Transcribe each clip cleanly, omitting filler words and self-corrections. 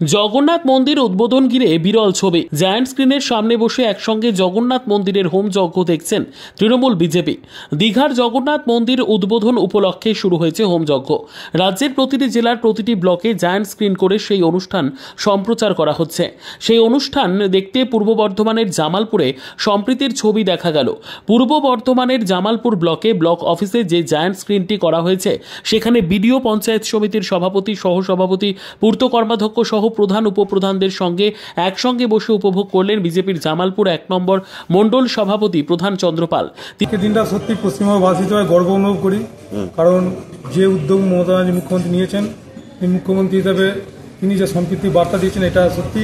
জগন্নাথ মন্দির উদ্বোধন ঘিরে বিরল ছবি। জায়ান্ট স্ক্রিনের সামনে বসে একসঙ্গে জগন্নাথ মন্দিরের হোম যজ্ঞ দেখছেন তৃণমূল বিজেপি। দীঘার জগন্নাথ মন্দির উদ্বোধন উপলক্ষে শুরু হয়েছে হোম যজ্ঞ। রাজ্যের প্রতিটি জেলার প্রতিটি ব্লকে জায়ান্ট স্ক্রিন করে সেই অনুষ্ঠান সম্প্রচার করা হচ্ছে। সেই অনুষ্ঠান দেখতে পূর্ব বর্ধমানের জামালপুরে সম্প্রীতির ছবি দেখা গেল। পূর্ব বর্ধমানের জামালপুর ব্লকে ব্লক অফিসে যে জায়ান্ট স্ক্রিনটি করা হয়েছে সেখানে বিডিও, পঞ্চায়েত সমিতির সভাপতি, সহসভাপতি, পূর্ত কর্মাধ্যক্ষ সহ প্রধান উপপ্রধানদের সঙ্গে একসঙ্গে বসে উপভোগ করলেন বিজেপির জামালপুর 1 নম্বর মণ্ডল সভাপতি প্রধান চন্দ্রপাল। দিনটা সত্যি পশ্চিমবঙ্গবাসী হিসেবে গর্ব অনুভব করি, কারণ যে উদ্যোগ মমতা ব্যানার্জি মুখ্যমন্ত্রী নিয়েছেন, এই মুখ্যমন্ত্রী হিসাবে তিনি যে সম্প্রীতি বার্তা দিয়েছেন, এটা সত্যি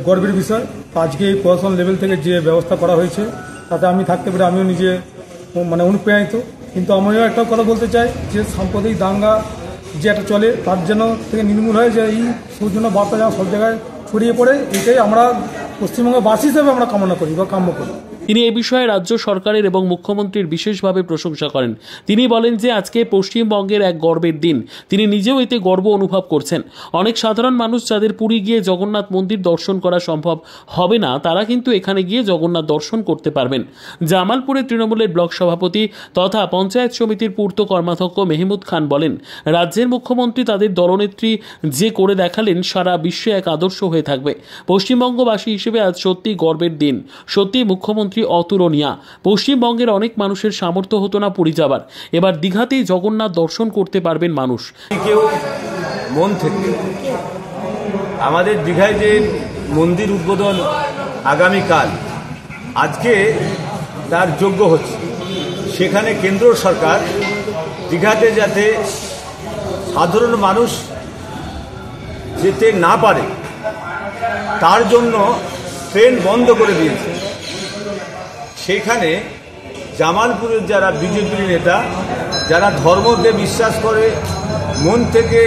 গর্বের বিষয়। আজকে এই প্রশাসন লেভেল থেকে যে ব্যবস্থা করা হয়েছে তাতে আমি থাকতে পারি, আমিও নিজে অনুপ্রাণিত। কিন্তু আমিও একটা কথা বলতে চাই যে সাম্প্রদায়িক দাঙ্গা যে একটা চলে তার জন্য থেকে নির্মূল হয়, যে এই সৌজন্য বার্তা যেন সব জায়গায় ছড়িয়ে পড়ে, এটাই আমরা পশ্চিমবঙ্গবাসী হিসেবে আমরা কামনা করি বা কাম্য করি। তিনি এ বিষয়ে রাজ্য সরকারের এবং মুখ্যমন্ত্রীর বিশেষভাবে প্রশংসা করেন। তিনি বলেন যে আজকে পশ্চিমবঙ্গের এক গর্বের দিন, তিনি নিজেও এতে গর্ব অনুভব করছেন। অনেক সাধারণ মানুষ যাদের পুরী গিয়ে জগন্নাথ মন্দির দর্শন করা সম্ভব হবে না, তারা কিন্তু এখানে গিয়ে জগন্নাথ দর্শন করতে পারবেন। জামালপুরে তৃণমূলের ব্লক সভাপতি তথা পঞ্চায়েত সমিতির পূর্ত কর্মাধ্যক্ষ মেহমুদ খান বলেন, রাজ্যের মুখ্যমন্ত্রী তাদের দলনেত্রী যে করে দেখালেন সারা বিশ্বে এক আদর্শ হয়ে থাকবে। পশ্চিমবঙ্গবাসী হিসেবে আজ সত্যি গর্বের দিন। সত্যি মুখ্যমন্ত্রী অতুলনীয়। পশ্চিমবঙ্গের অনেক মানুষের সামর্থ্য হতো না পুরী যাবার, এবার দীঘাতেই জগন্নাথ দর্শন করতে পারবেন মানুষ। কেউ মন থেকে আমাদের দীঘায় যে মন্দির উদ্বোধন আগামীকাল, আজকে তার যোগ্য হচ্ছে, সেখানে কেন্দ্র সরকার দীঘাতে যাতে সাধারণ মানুষ যেতে না পারে তার জন্য ট্রেন বন্ধ করে দিয়েছে। সেখানে জামালপুরের যারা বিজেপির নেতা, যারা ধর্মকে বিশ্বাস করে, মন থেকে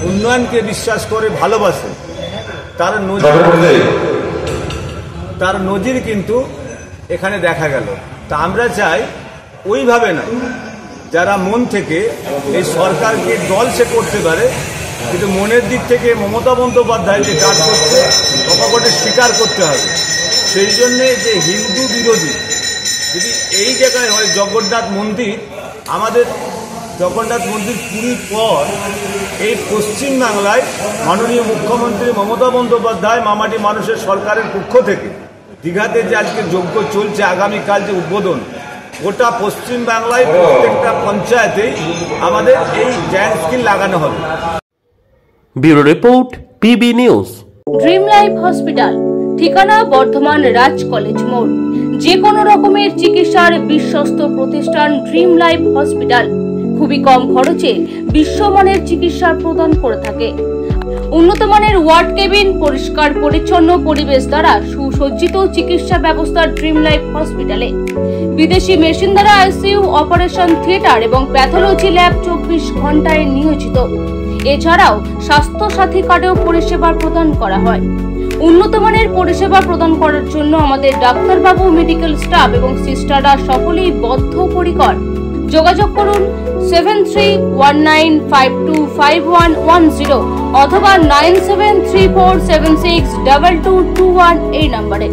উন্নয়নকে বিশ্বাস করে, ভালোবাসে, তার নজির কিন্তু এখানে দেখা গেল। তা আমরা চাই ওইভাবে না, যারা মন থেকে এই সরকারকে দল সে করতে পারে, কিন্তু মনের দিক থেকে মমতা বন্দ্যোপাধ্যায় যে কাজ করছে কপাকটে স্বীকার করতে হবে। সেই জন্যে যে হিন্দু বিরোধী যদি এই জায়গায় হয় জগন্নাথ মন্দির, আমাদের জগন্নাথ মন্দির পুরীর পর এই পশ্চিমবাংলায় মাননীয় মুখ্যমন্ত্রী মমতা বন্দ্যোপাধ্যায় মামাটি মানুষের সরকারের পক্ষ থেকে দীঘাতে যে আজকে যজ্ঞ চলছে, আগামীকাল যে উদ্বোধন, গোটা পশ্চিমবাংলায় প্রত্যেকটা পঞ্চায়েতেই আমাদের এই জায়ান্ট স্ক্রিন লাগানো হবে। Bureau report, PB news. Dream life hospital, ঠিকানা বর্ধমান রাজ কলেজ মোড়। যে কোনো রকমের চিকিৎসার বিশ্বস্ত প্রতিষ্ঠান ড্রিম লাইফ হসপিটাল খুবই কম খরচে বিশ্বমানের চিকিৎসা প্রদান করে থাকে। উন্নত মানের ওয়ার্ড কেবিন, পরিষ্কার পরিচ্ছন্ন পরিবেশ দ্বারা সুসজ্জিত চিকিৎসা ব্যবস্থা ড্রিম লাইফ হসপিটালে। বিদেশি মেশিন দ্বারা আইসিইউ, অপারেশন থিয়েটার এবং প্যাথোলজি ল্যাব 24 ঘন্টায় নিয়োজিত। এছাড়াও স্বাস্থ্য সাথী কার্ডেও পরিষেবা প্রদান করা হয়। উন্নত মানের পরিষেবা প্রদান করার জন্য আমাদের ডাক্তারবাবু, মেডিকেল স্টাফ এবং সিস্টাররা সকলেই বদ্ধপরিকর। যোগাযোগ করুন 7319525110 অথবা 9734762221 এই নম্বরে।